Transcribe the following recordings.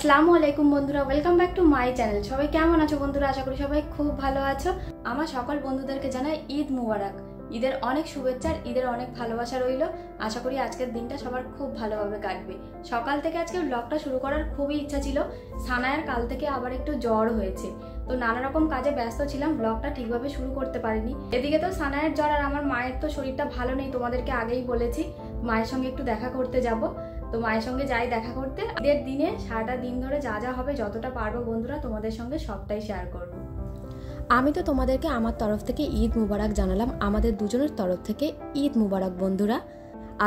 আসসালামু আলাইকুম বন্ধুরা, welcome back to my channel. সবাই কেমন আছো বন্ধুরা? আশা করি সবাই খুব ভালো আছো। আমার সকল বন্ধুদেরকে জানাই ঈদ মুবারক। ঈদের অনেক শুভেচ্ছা, ঈদের অনেক ভালোবাসা রইল। আশা করি আজকের দিনটা সবার খুব ভালোভাবে কাটবে। সকাল থেকে আজকে ব্লগটা শুরু করার খুবই ইচ্ছা ছিল। সানায়ার কাল থেকে আবার একটু জ্বর হয়েছে, তো নানা রকম কাজে ব্যস্ত ছিলাম, ব্লগটা ঠিকভাবে শুরু করতে পারিনি। এদিকে তো সানায়ের জ্বর আর আমার মায়ের তো শরীরটা ভালো নেই, তোমাদেরকে আগেই বলেছি। মায়ের সঙ্গে একটু দেখা করতে যাব, তো মায়ের সঙ্গে যাই দেখা করতে। ঈদের দিনে সারাটা দিন ধরে যা যা হবে যতটা পারবো বন্ধুরা তোমাদের সঙ্গে সবটাই শেয়ার করব। আমি তো তোমাদেরকে আমার তরফ থেকে ঈদ মুবারক জানালাম, আমাদের দুজনের তরফ থেকে ঈদ মুবারক বন্ধুরা।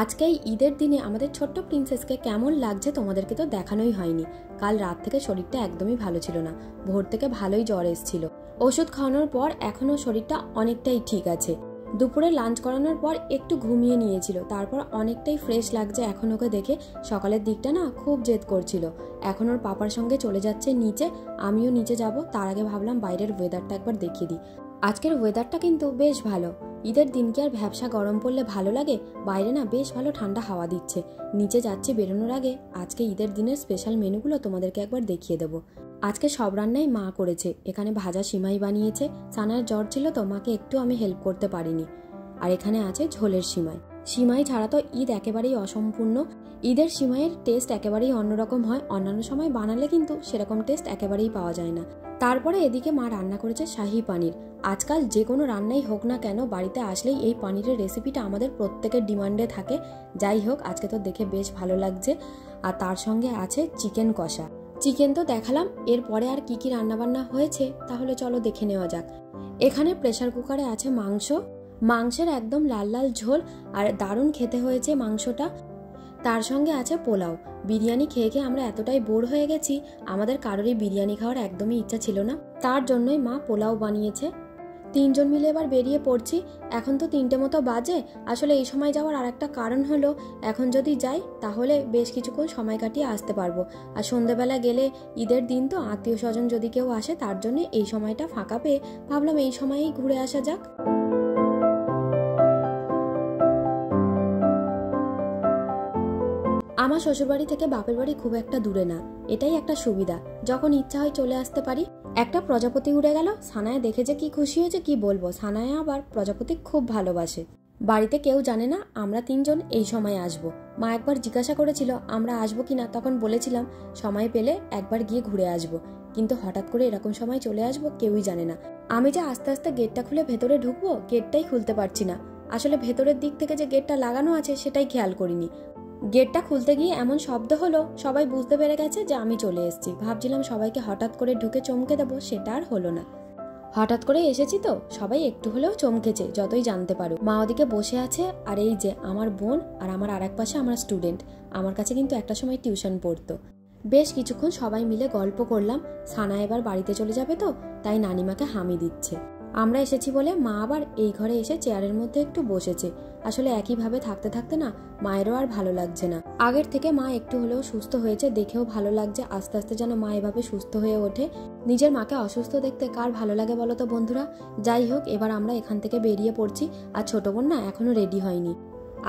আজকে এই ঈদের দিনে আমাদের ছোট্ট প্রিন্সেসকে কেমন লাগছে তোমাদেরকে তো দেখানোই হয়নি। কাল রাত থেকে শরীরটা একদমই ভালো ছিল না, ভোর থেকে ভালোই জ্বর এসেছিল। ওষুধ খাওয়ানোর পর এখনো শরীরটা অনেকটাই ঠিক আছে। দুপুরে লাঞ্চ করানোর পর একটু ঘুমিয়ে নিয়েছিল, তারপর অনেকটাই ফ্রেশ লাগছে এখন ওকে দেখে। সকালের দিকটা না খুব জেদ করছিল। এখন ওর পাপার সঙ্গে চলে যাচ্ছে নিচে, আমিও নিচে যাব। তার আগে ভাবলাম বাইরের ওয়েদারটা একবার দেখিয়ে দিই। আজকের ওয়েদারটা কিন্তু বেশ ভালো। ঈদের দিন কি আর ভ্যাবসা গরম পড়লে ভালো লাগে? বাইরে না বেশ ভালো ঠান্ডা হাওয়া দিচ্ছে। নিচে যাচ্ছি, বেরোনোর আগে আজকে ঈদের দিনের স্পেশাল মেনুগুলো তোমাদেরকে একবার দেখিয়ে দেবো। আজকে সব রান্নাই মা করেছে। এখানে ভাজা সিমাই বানিয়েছে। সানার জ্বর ছিল তো মাকে একটু আমি হেল্প করতে পারিনি। আর এখানে আছে ঝোলের সিমাই। সিমাই ছাড়া তো ঈদ একেবারেই অসম্পূর্ণ। ঈদের সিমাইয়ের টেস্ট একেবারেই অন্যরকম হয়, অন্যান্য সময় বানালে কিন্তু সেরকম টেস্ট একেবারেই পাওয়া যায় না। তারপরে এদিকে মা রান্না করেছে শাহি পানির। আজকাল যে কোনো রান্নাই হোক না কেন, বাড়িতে আসলেই এই পানিরের রেসিপিটা আমাদের প্রত্যেকের ডিমান্ডে থাকে। যাই হোক, আজকে তো দেখে বেশ ভালো লাগছে। আর তার সঙ্গে আছে চিকেন কষা। চিকেন তো দেখালাম, এরপরে আর কি কি রান্নাবান্না হয়েছে তাহলে চলো দেখে নেওয়া যাক। এখানে প্রেসার কুকারে আছে মাংস, মাংসের একদম লাল লাল ঝোল, আর দারুণ খেতে হয়েছে মাংসটা। তার সঙ্গে আছে পোলাও। বিরিয়ানি খেয়ে খেয়ে আমরা এতটাই বোর হয়ে গেছি, আমাদের কারোরই বিরিয়ানি খাওয়ার একদমই ইচ্ছা ছিল না। তার জন্যই মা পোলাও বানিয়েছে। তিনজন মিলে এবার বেরিয়ে পড়ছি। এখন তো 3টে মতো বাজে। আসলে এই সময় যাওয়ার আর একটা কারণ হলো, এখন যদি যাই তাহলে বেশ কিছুক্ষণ সময় কাটিয়ে আসতে পারবো। আর সন্ধ্যেবেলা গেলে ঈদের দিন তো আত্মীয় স্বজন যদি কেউ আসে, তার জন্য এই সময়টা ফাঁকা পেয়ে ভাবলাম এই সময়েই ঘুরে আসা যাক। আমার শ্বশুরবাড়ি থেকে বাপের বাড়ি খুব একটা দূরে না, এটাই একটা সুবিধা। যখন ইচ্ছা হয় চলে আসতে পারি। একটা প্রজাপতি উড়ে গেল, সানায়া দেখে যে কি খুশি হয়েছে কি বলবো। সানায়া আবার প্রজাপতি খুব ভালোবাসে। বাড়িতে কেউ জানে না আমরা 3জন এই সময় আসবো। মা একবার জিজ্ঞাসা করেছিল আমরা আসবো কিনা, তখন বলেছিলাম সময় পেলে একবার গিয়ে ঘুরে আসবো। কিন্তু হঠাৎ করে এরকম সময় চলে আসবো কেউই জানে না। আমি যে আস্তে আস্তে গেটটা খুলে ভেতরে ঢুকবো, গেটটাই খুলতে পারছি না। আসলে ভেতরের দিক থেকে যে গেটটা লাগানো আছে সেটাই খেয়াল করিনি। গেটটা খুলতে গিয়ে এমন শব্দ হলো, সবাই বুঝতে পেরে গেছে যে আমি চলে এসেছি। ভাবছিলাম সবাইকে হঠাৎ করে ঢুকে চমকে দেবো, সেটা আর হলো না। হঠাৎ করে এসেছি তো সবাই একটু হলেও চমকেছে, যতই জানতে পারো। মা ওদিকে বসে আছে, আর এই যে আমার বোন আর আমার আরেক পাশে আমার স্টুডেন্ট, আমার কাছে কিন্তু একটা সময় টিউশন পড়তো। বেশ কিছুক্ষণ সবাই মিলে গল্প করলাম। সানা এবার বাড়িতে চলে যাবে তো, তাই নানিমাকে হামি দিচ্ছে। আমরা এসেছি বলে মা আবার এই ঘরে এসে চেয়ারের মধ্যে একটু বসেছে। আসলে একইভাবে থাকতে থাকতে না মায়েরও আর ভালো লাগছে না। আগের থেকে মা একটু হলেও সুস্থ হয়েছে, দেখেও ভালো লাগছে। আস্তে আস্তে যেন মা এভাবে সুস্থ হয়ে ওঠে। নিজের মাকে অসুস্থ দেখতে কার ভালো লাগে বলো তো বন্ধুরা? যাই হোক, এবার আমরা এখান থেকে বেরিয়ে পড়ছি। আর ছোট বোন না এখনো রেডি হয়নি।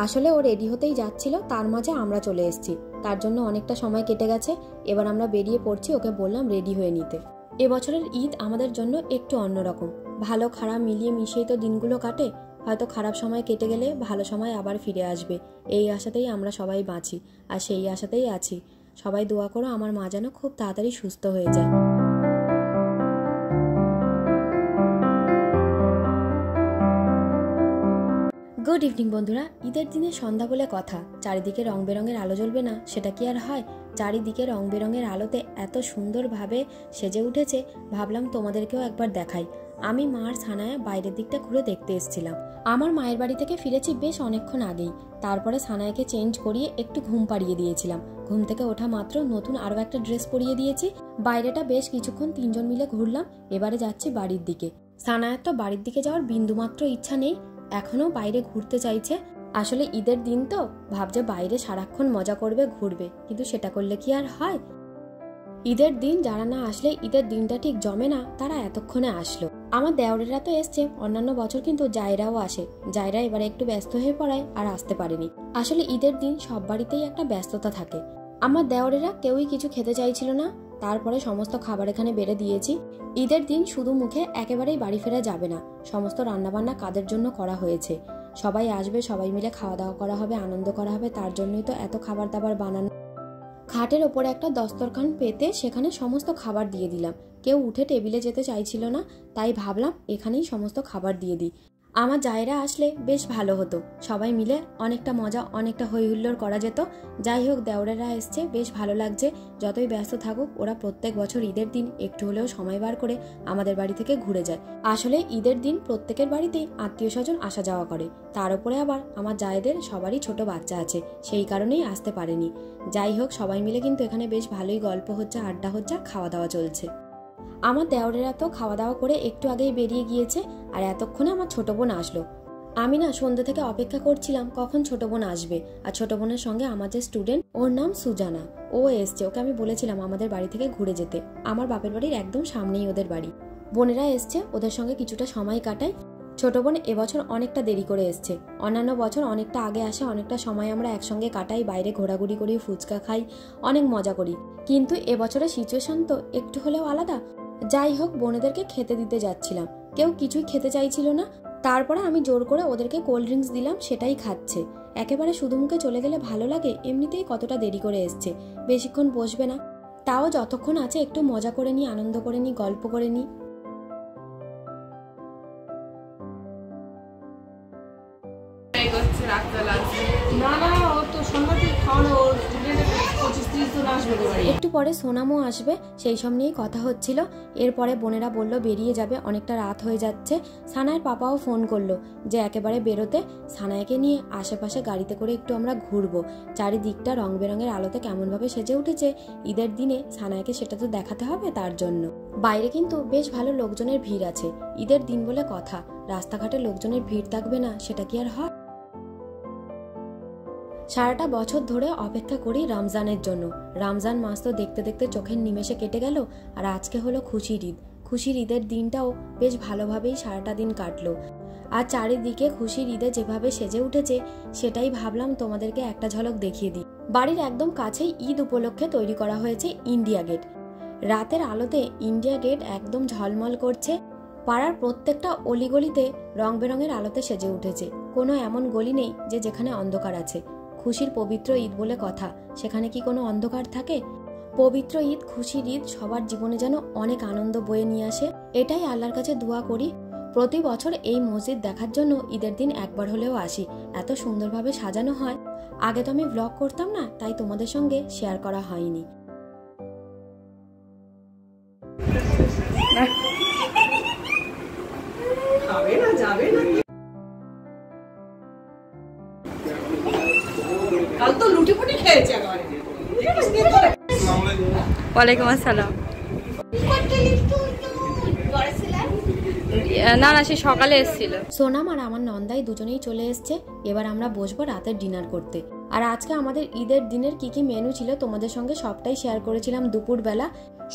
আসলে ও রেডি হতেই যাচ্ছিল, তার মাঝে আমরা চলে এসেছি। তার জন্য অনেকটা সময় কেটে গেছে। এবার আমরা বেরিয়ে পড়ছি, ওকে বললাম রেডি হয়ে নিতে। এবছরের ঈদ আমাদের জন্য একটু অন্যরকম। ভালো খারাপ মিলিয়ে মিশিয়ে তো দিনগুলো কাটে। হয়তো খারাপ সময় কেটে গেলে ভালো সময় আবার ফিরে আসবে, এই আশাতেই আমরা সবাই বাঁচি। আর সেই আশাতেই আছি। সবাই দোয়া করো আমার মা যেন খুব তাড়াতাড়ি সুস্থ হয়ে যায়। গুড ইভিনিং বন্ধুরা। ঈদের দিনে সন্ধ্যা বলে কথা, চারিদিকে রং বেরঙের আলো জ্বলবে না সেটা কি আর হয়? চারিদিকে রং বেরঙের আলোতে এত সুন্দরভাবে সেজে উঠেছে, ভাবলাম তোমাদেরকেও একবার দেখাই। আমি মার সানায়া বাইরের দিকটা ঘুরে দেখতে এসেছিলাম। আমার মায়ের বাড়ি থেকে ফিরেছি বেশ অনেকক্ষণ আগেই। তারপরে সানায়াকে চেঞ্জ করিয়ে একটু ঘুম পাড়িয়ে দিয়েছিলাম। ঘুম থেকে ওঠা মাত্র নতুন আরও একটা ড্রেস পরিয়ে দিয়েছি। বাইরেটা বেশ কিছুক্ষণ 3জন মিলে ঘুরলাম। এবারে যাচ্ছি বাড়ির দিকে। সানায়ার তো বাড়ির দিকে যাওয়ার বিন্দুমাত্র ইচ্ছা নেই, এখনো বাইরে ঘুরতে চাইছে। আসলে ঈদের দিন তো ভাবছে বাইরে সারাক্ষণ মজা করবে, ঘুরবে, কিন্তু সেটা করলে কি আর হয়? ঈদের দিন যারা না আসলে ঈদের দিনটা ঠিক জমে না, তারা এতক্ষণে আসলো। আমার দেওরেরা তো এসছে, অন্যান্য বছর কিন্তু জায়রাও আসে। জায়রা এবারে একটু ব্যস্ত হয়ে পড়ায় আর আসতে পারেনি। আসলে ঈদের দিন সব বাড়িতেই একটা ব্যস্ততা থাকে। আমার দেওরেরা কেউই কিছু খেতে চাইছিল না, তারপরে সমস্ত খাবার এখানে বেড়ে দিয়েছি। ঈদের দিন শুধু মুখে একেবারেই বাড়ি ফেরা যাবে না, সমস্ত রান্নাবান্না কাদের জন্য করা হয়েছে, সবাই আসবে, সবাই মিলে খাওয়া দাওয়া করা হবে, আনন্দ করা হবে, তার জন্যই তো এত খাবার দাবার বানানো। খাটের ওপরে একটা দস্তরখান পেতে সেখানে সমস্ত খাবার দিয়ে দিলাম। কেউ উঠে টেবিলে যেতে চাইছিল না, তাই ভাবলাম এখানেই সমস্ত খাবার দিয়ে দিই। আমার জায়েরা আসলে বেশ ভালো হতো, সবাই মিলে অনেকটা মজা, অনেকটা হই হুল্লোড় করা যেত। যাই হোক, দেওরেরা এসছে, বেশ ভালো লাগছে। যতই ব্যস্ত থাকুক, ওরা প্রত্যেক বছর ঈদের দিন একটু হলেও সময় বার করে আমাদের বাড়ি থেকে ঘুরে যায়। আসলে ঈদের দিন প্রত্যেকের বাড়িতেই আত্মীয় স্বজন আসা যাওয়া করে, তার উপরে আবার আমার জায়েদের সবারই ছোট বাচ্চা আছে, সেই কারণেই আসতে পারেনি। যাই হোক, সবাই মিলে কিন্তু এখানে বেশ ভালোই গল্প হচ্ছে, আড্ডা হচ্ছে, আর খাওয়া দাওয়া চলছে। আমার দেওরেরা তো খাওয়া দাওয়া করে একটু আগেই বেরিয়ে গিয়েছে, আর এতক্ষণে আমার ছোট বোন আসলো। আমি না সন্ধ্যে থেকে অপেক্ষা করছিলাম কখন ছোট বোন আসবে। আর ছোট বোনের সঙ্গে আমার যে স্টুডেন্ট, ওর নাম সুজানা, ও এসছে। ওকে আমি বলেছিলাম আমাদের বাড়ি থেকে ঘুরে যেতে, আমার বাপের বাড়ির একদম সামনেই ওদের বাড়ি। বোনেরা এসছে, ওদের সঙ্গে কিছুটা সময় কাটাই। ছোট বোন এবছর অনেকটা দেরি করে এসছে, অন্যান্য বছর অনেকটা আগে আসে, অনেকটা সময় আমরা একসঙ্গে কাটাই, বাইরে ঘোরাঘুরি করি, ফুচকা খাই, অনেক মজা করি। কিন্তু এবছরের সিচুয়েশন তো একটু হলেও আলাদা। যাই হোক, বোনেদেরকে খেতে দিতে যাচ্ছিলাম, কেউ কিছুই খেতে চাইছিল না। তারপরে আমি জোর করে ওদেরকে কোল্ড ড্রিঙ্কস দিলাম, সেটাই খাচ্ছে। একেবারে শুধু মুখে চলে গেলে ভালো লাগে, এমনিতেই কতটা দেরি করে এসছে, বেশিক্ষণ বসবে না। তাও যতক্ষণ আছে একটু মজা করে নি, আনন্দ করে নি, গল্প করে নি। একটু পরে সোনামও আসবে, সেই সব নিয়েই কথা হচ্ছিল। এরপরে বোনেরা বলল বেরিয়ে যাবে, অনেকটা রাত হয়ে যাচ্ছে। সানায়ের পাপাও ফোন করলো যে একেবারে বেরোতে, সানায়াকে নিয়ে আশেপাশে গাড়িতে করে একটু আমরা ঘুরবো। চারিদিকটা রং বেরঙের আলোতে কেমনভাবে সেজে উঠেছে ঈদের দিনে, সানায়াকে সেটা তো দেখাতে হবে, তার জন্য। বাইরে কিন্তু বেশ ভালো লোকজনের ভিড় আছে, ঈদের দিন বলে কথা, রাস্তাঘাটে লোকজনের ভিড় থাকবে না সেটা কি আর হয়? সারাটা বছর ধরে অপেক্ষা করি রমজানের জন্য। রমজান মাস তো দেখতে দেখতে চোখের নিমেষে কেটে গেল, আর আজকে হলো খুশির ঈদ। খুশির ঈদের দিনটাও বেশ ভালোভাবেই সারাটা দিন কাটলো। আর চারিদিকে খুশির ঈদে যেভাবে সেজে উঠেছে, সেটাই ভাবলাম তোমাদেরকে একটা ঝলক দেখিয়ে দিই। বাড়ির একদম কাছেই ঈদ উপলক্ষে তৈরি করা হয়েছে ইন্ডিয়া গেট। রাতের আলোতে ইন্ডিয়া গেট একদম ঝলমল করছে। পাড়ার প্রত্যেকটা অলিগলিতে রং বেরঙের আলোতে সেজে উঠেছে, কোনো এমন গলি নেই যে যেখানে অন্ধকার আছে। খুশির পবিত্র ঈদ বলে কথা, সেখানে কি কোনো অন্ধকার থাকে? পবিত্র ঈদ, খুশির ঈদ সবার জীবনে যেন অনেক আনন্দ বয়ে নিয়ে আসে, এটাই আল্লাহর কাছে দোয়া করি। প্রতি বছর এই মসজিদ দেখার জন্য ঈদের দিন একবার হলেও আসি, এত সুন্দরভাবে সাজানো হয়। আগে তো আমি ব্লগ করতাম না, তাই তোমাদের সঙ্গে শেয়ার করা হয়নি। কাল তো লুটি পুটি খেয়েছে একেবারে। ওয়ালাইকুম আসসালাম। না না, সে সকালে এসেছিল। সোনাম আর আমার নন্দাই দুজনেই চলে এসছে। এবার আমরা বসবো রাতের ডিনার করতে। আর আজকে আমাদের ঈদের দিনের কি কি মেনু ছিল তোমাদের সঙ্গে সবটাই শেয়ার করেছিলাম দুপুরবেলা।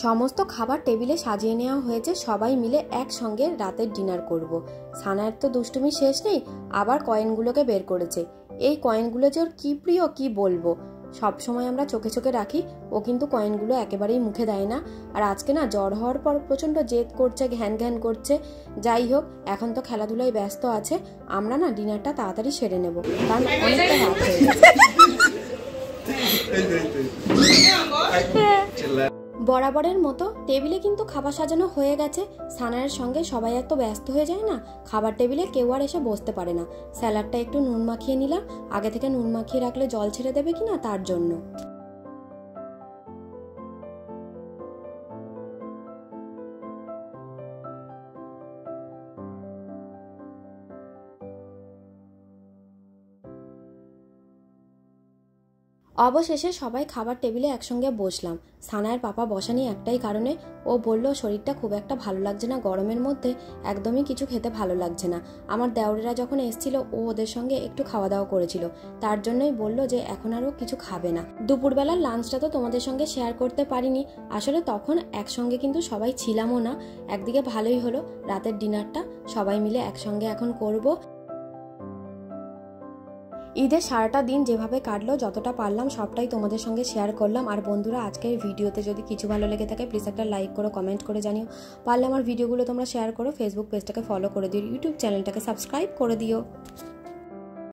সমস্ত খাবার টেবিলে সাজিয়ে নেওয়া হয়েছে, সবাই মিলে একসঙ্গে রাতের ডিনার করব। সানায়ের তো দুষ্টুমি শেষ নেই, আবার কয়েনগুলোকে বের করেছে। এই কয়েনগুলো যে ওর কি প্রিয় কি বলবো। সব সময় আমরা চোখে চোখে রাখি, ও কিন্তু কয়েনগুলো একেবারেই মুখে দেয় না। আর আজকে না জ্বর হওয়ার পর প্রচন্ড জেদ করছে, ঘ্যান ঘ্যান করছে। যাই হোক, এখন তো খেলাধুলায় ব্যস্ত আছে, আমরা না ডিনারটা তাড়াতাড়ি সেরে নেব, কারণ অনেকটা রাত হয়ে গেছে। বরাবরের মতো টেবিলে কিন্তু খাবার সাজানো হয়ে গেছে। সানায়ের সঙ্গে সবাই এত ব্যস্ত হয়ে যায় না, খাবার টেবিলে কেউ আর এসে বসতে পারে না। স্যালাডটা একটু নুন মাখিয়ে নিলাম, আগে থেকে নুন মাখিয়ে রাখলে জল ছেড়ে দেবে কিনা তার জন্য। অবশেষে সবাই খাবার টেবিলে একসঙ্গে বসলাম। সানায়ের পাপা বসানি একটাই কারণে, ও বলল শরীরটা খুব একটা ভালো লাগছে না, গরমের মধ্যে একদমই কিছু খেতে ভালো লাগছে না। আমার দেওরেরা যখন এসেছিল, ও ওদের সঙ্গে একটু খাওয়া দাওয়া করেছিল, তার জন্যই বলল যে এখন আরও কিছু খাবে না। দুপুরবেলার লাঞ্চটা তো তোমাদের সঙ্গে শেয়ার করতে পারিনি, আসলে তখন একসঙ্গে কিন্তু সবাই ছিলামও না। একদিকে ভালোই হলো, রাতের ডিনারটা সবাই মিলে একসঙ্গে এখন করব। ঈদের সারাটা দিন যেভাবে কাটলো যতটা পারলাম সবটাই তোমাদের সঙ্গে শেয়ার করলাম। আর বন্ধুরা, আজকের ভিডিওতে যদি কিছু ভালো লেগে থাকে প্লিজ একটা লাইক করো, কমেন্ট করে জানিও। পারলে আমার ভিডিওগুলো তোমরা শেয়ার করো, ফেসবুক পেজটাকে ফলো করে দিও, ইউটিউব চ্যানেলটাকে সাবস্ক্রাইব করে দিও।